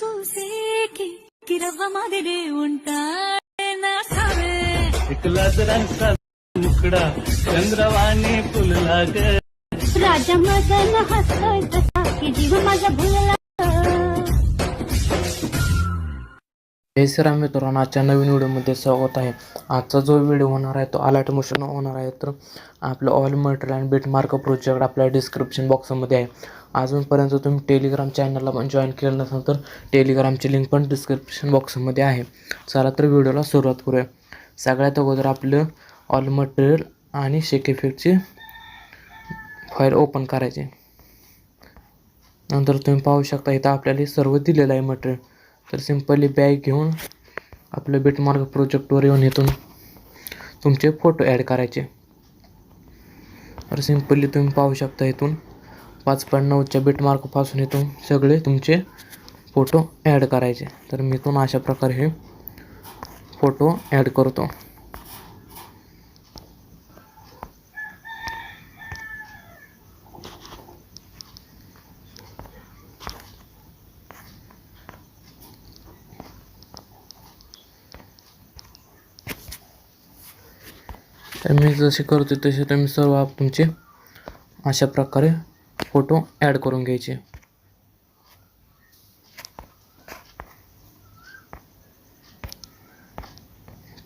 చూసేకి కిరవ్వ మాదిరి ఉంటాడే నా సావే इकला जरांचा मुकडा चंद्रवाणी फुललाग राजा माझा न हसतोय तसा की जीव माझा भुलला. हे सर मित्रांनो, आजच्या नवीन व्हिडिओमध्ये स्वागत आहे. आजचा जो व्हिडिओ होणार आहे तो अलर्ट मोशन होणार आहे. तर आपलं all material and Bitmark project आपल्या डिस्क्रिप्शन बॉक्समध्ये आहे. अजूनपर्यंत तुम्ही टेलिग्राम चॅनलला पण जॉईन केलं नसेल तर टेलिग्रामची लिंक पण डिस्क्रिप्शन बॉक्समध्ये आहे. चला तर व्हिडिओला सुरुवात करूया. सगळ्यात अगोदर आपलं ऑल मटेरियल आणि शेक इफेक्टची फाईल ओपन करायची. नंतर तुम्ही पाहू शकता इथं आपल्याला सर्व दिलेलं आहे मटेरियल. तर सिंपली बॅग घेऊन आपलं बिटमार्क प्रोजेक्टवर येऊन इथून तुमचे फोटो ॲड करायचे. तर सिंपली तुम्ही पाहू शकता इथून 5.9च्या बिटमार्कपासून इथून सगळे तुमचे फोटो ॲड करायचे. तर मी इथून अशा प्रकारे हे फोटो ॲड करतो. तर मी जसे करतो तसे तुम्ही सर्व तुमचे अशा प्रकारे फोटो ॲड करून घ्यायचे.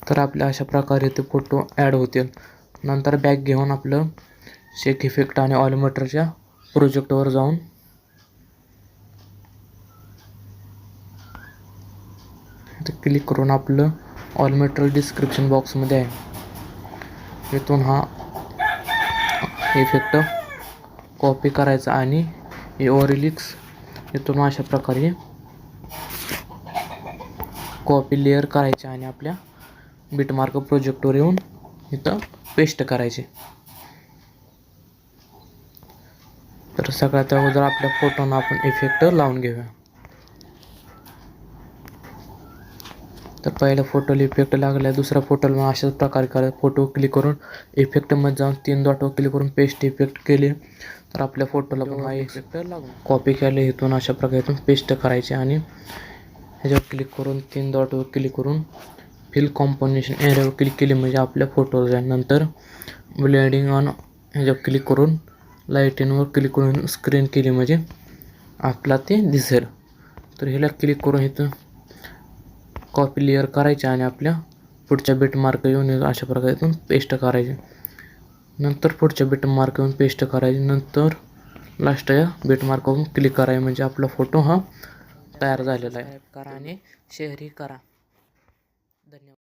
तर आपल्या अशा प्रकारे ते फोटो ॲड होतील. नंतर बॅग घेऊन आपलं शेक इफेक्ट आणि ऑल मटेरियलच्या प्रोजेक्टवर जाऊन क्लिक करून आपलं ऑल मटेरियल डिस्क्रिप्शन बॉक्समध्ये आहे. इथून हा इफेक्ट कॉपी करायचा आणि हे ओरिलिक्स इथून अशा प्रकारे कॉपी लेअर करायचे आणि आपल्या बिटमार्क प्रोजेक्टवर येऊन इथं पेस्ट करायचे. तर सगळ्यात अगोदर आपल्या फोटोना आपण इफेक्ट लावून घेऊया. तर पहिल्या फोटोला इफेक्ट लागला, दुसऱ्या फोटोला अशाच प्रकारे करायचं. फोटो क्लिक करून इफेक्टमध्ये जाऊन 3 डॉटवर क्लिक करून पेस्ट इफेक्ट केले तर आपल्या फोटोला पण हा इफेक्ट लागून कॉपी केले. इथून अशा प्रकारे इथून पेस्ट करायचे आणि ह्याच्यावर क्लिक करून 3 डॉटवर क्लिक करून फिल कॉम्पोजिशन एरियावर क्लिक केली म्हणजे आपल्या फोटोवर जाईल. नंतर ब्लेंडिंग ऑन ह्याच्यावर क्लिक करून लाईटिंगवर क्लिक करून स्क्रीन केली म्हणजे आपला ते दिसेल. तर ह्याला क्लिक करून इथं कॉपी लेअर करायचे आणि आपल्या पुढच्या बिटमार्क येऊन अशा प्रकारे इथून पेस्ट करायचे. नंतर पुढच्या बिटमार्क येऊन पेस्ट करायचे. नंतर लास्टच्या बिटमार्कवरून क्लिक करायचे म्हणजे आपला फोटो हा तयार झालेला आहे. करा आणि शेअरही करा. धन्यवाद.